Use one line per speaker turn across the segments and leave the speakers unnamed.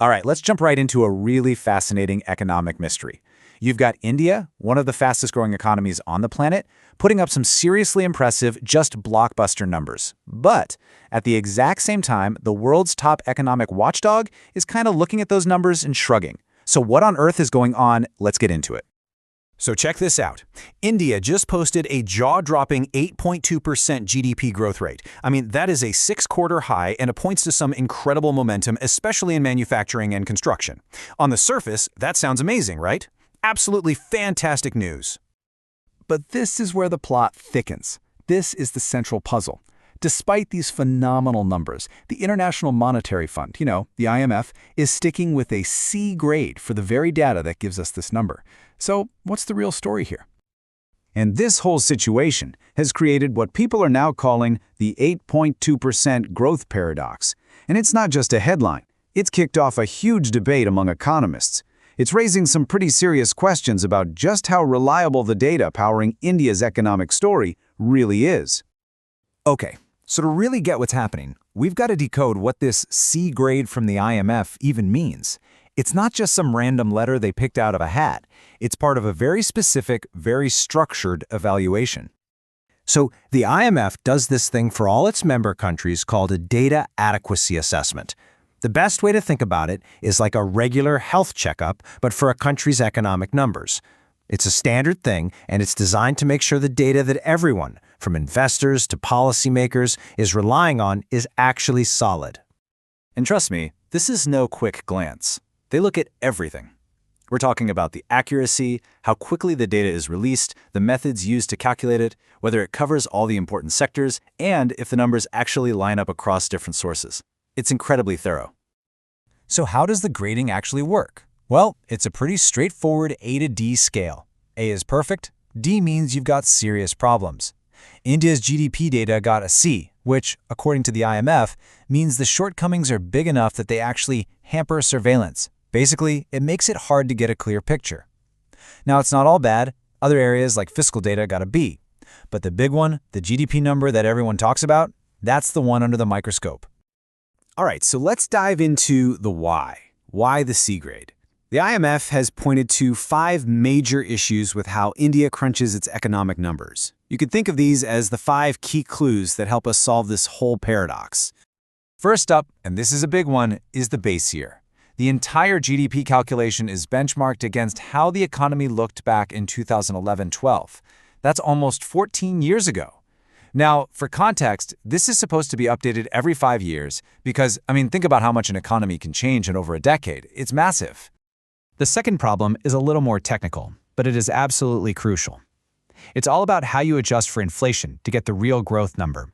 All right, let's jump right into a really fascinating economic mystery. You've got India, one of the fastest growing economies on the planet, putting up some seriously impressive, just blockbuster numbers. But at the exact same time, the world's top economic watchdog is kind of looking at those numbers and shrugging. So what on earth is going on? Let's get into it.
So check this out. India just posted a jaw-dropping 8.2% GDP growth rate. I mean, that is a 6-quarter high, and it points to some incredible momentum, especially in manufacturing and construction. On the surface, that sounds amazing, right? Absolutely fantastic news.
But this is where the plot thickens. This is the central puzzle. Despite these phenomenal numbers, the International Monetary Fund, the IMF, is sticking with a C grade for the very data that gives us this number. So what's the real story here?
And this whole situation has created what people are now calling the 8.2% growth paradox. And it's not just a headline. It's kicked off a huge debate among economists. It's raising some pretty serious questions about just how reliable the data powering India's economic story really is.
Okay, so to really get what's happening, we've got to decode what this C grade from the IMF even means. It's not just some random letter they picked out of a hat. It's part of a very specific, very structured evaluation. So the IMF does this thing for all its member countries called a data adequacy assessment. The best way to think about it is like a regular health checkup, but for a country's economic numbers. It's a standard thing, and it's designed to make sure the data that everyone, from investors to policymakers, is relying on is actually solid.
And trust me, this is no quick glance. They look at everything. We're talking about the accuracy, how quickly the data is released, the methods used to calculate it, whether it covers all the important sectors, and if the numbers actually line up across different sources. It's incredibly thorough.
So how does the grading actually work? Well, it's a pretty straightforward A to D scale. A is perfect, D means you've got serious problems. India's GDP data got a C, which, according to the IMF, means the shortcomings are big enough that they actually hamper surveillance. Basically, it makes it hard to get a clear picture. Now, it's not all bad. Other areas like fiscal data got a B. But the big one, the GDP number that everyone talks about, that's the one under the microscope.
All right, so let's dive into the why. Why the C grade? The IMF has pointed to 5 major issues with how India crunches its economic numbers. You could think of these as the 5 key clues that help us solve this whole paradox.
First up, and this is a big one, is the base year. The entire GDP calculation is benchmarked against how the economy looked back in 2011-12. That's almost 14 years ago. Now, for context, this is supposed to be updated every 5 years because, think about how much an economy can change in over a decade. It's massive. The second problem is a little more technical, but it is absolutely crucial. It's all about how you adjust for inflation to get the real growth number.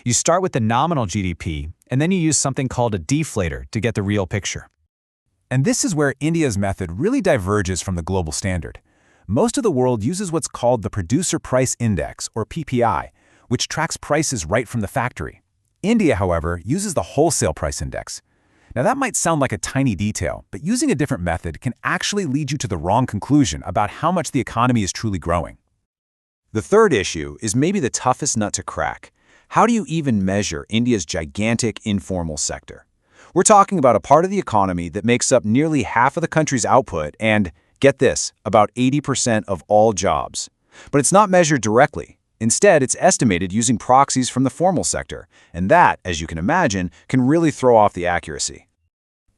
You start with the nominal GDP, and then you use something called a deflator to get the real picture. And this is where India's method really diverges from the global standard. Most of the world uses what's called the Producer Price Index, or PPI, which tracks prices right from the factory. India, however, uses the Wholesale Price Index. Now that might sound like a tiny detail, but using a different method can actually lead you to the wrong conclusion about how much the economy is truly growing. The third issue is maybe the toughest nut to crack. How do you even measure India's gigantic informal sector? We're talking about a part of the economy that makes up nearly half of the country's output and, get this, about 80% of all jobs. But it's not measured directly. Instead, it's estimated using proxies from the formal sector, and that, as you can imagine, can really throw off the accuracy.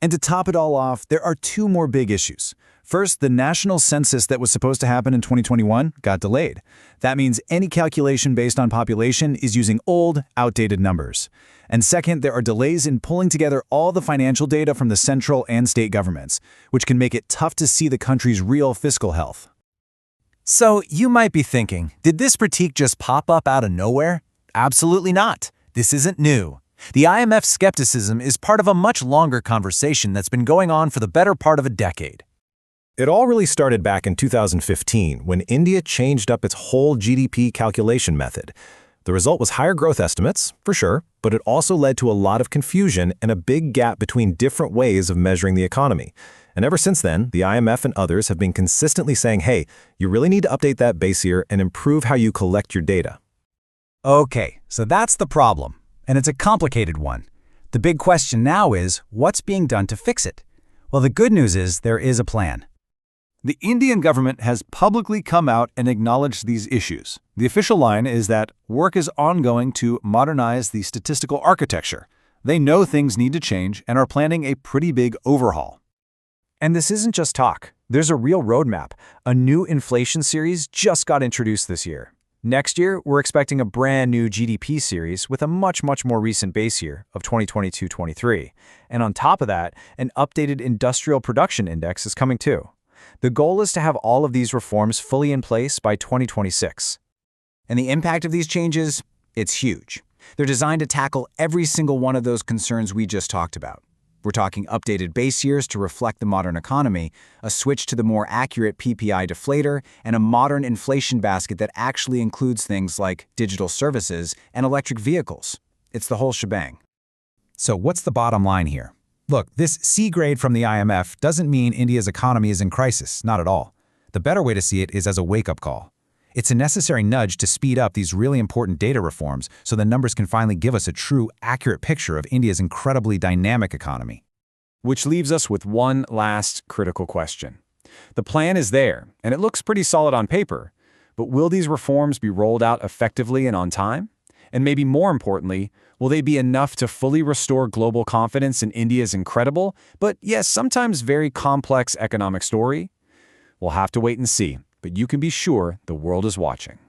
And to top it all off, there are 2 more big issues. First, the national census that was supposed to happen in 2021 got delayed. That means any calculation based on population is using old, outdated numbers. And second, there are delays in pulling together all the financial data from the central and state governments, which can make it tough to see the country's real fiscal health.
So you might be thinking, did this critique just pop up out of nowhere? Absolutely not. This isn't new. The IMF's skepticism is part of a much longer conversation that's been going on for the better part of a decade.
It all really started back in 2015 when India changed up its whole GDP calculation method. The result was higher growth estimates, for sure, but it also led to a lot of confusion and a big gap between different ways of measuring the economy. And ever since then, the IMF and others have been consistently saying, hey, you really need to update that base year and improve how you collect your data.
Okay, so that's the problem, and it's a complicated one. The big question now is, what's being done to fix it?
Well, the good news is there is a plan.
The Indian government has publicly come out and acknowledged these issues. The official line is that work is ongoing to modernize the statistical architecture. They know things need to change and are planning a pretty big overhaul.
And this isn't just talk. There's a real roadmap. A new inflation series just got introduced this year. Next year, we're expecting a brand new GDP series with a much more recent base year of 2022-23. And on top of that, an updated industrial production index is coming too. The goal is to have all of these reforms fully in place by 2026. And the impact of these changes? It's huge. They're designed to tackle every single one of those concerns we just talked about. We're talking updated base years to reflect the modern economy, a switch to the more accurate PPI deflator, and a modern inflation basket that actually includes things like digital services and electric vehicles. It's the whole shebang.
So what's the bottom line here? Look, this C grade from the IMF doesn't mean India's economy is in crisis, not at all. The better way to see it is as a wake-up call. It's a necessary nudge to speed up these really important data reforms so the numbers can finally give us a true, accurate picture of India's incredibly dynamic economy.
Which leaves us with one last critical question. The plan is there, and it looks pretty solid on paper, but will these reforms be rolled out effectively and on time? And maybe more importantly, will they be enough to fully restore global confidence in India's incredible, but yes, sometimes very complex economic story? We'll have to wait and see, but you can be sure the world is watching.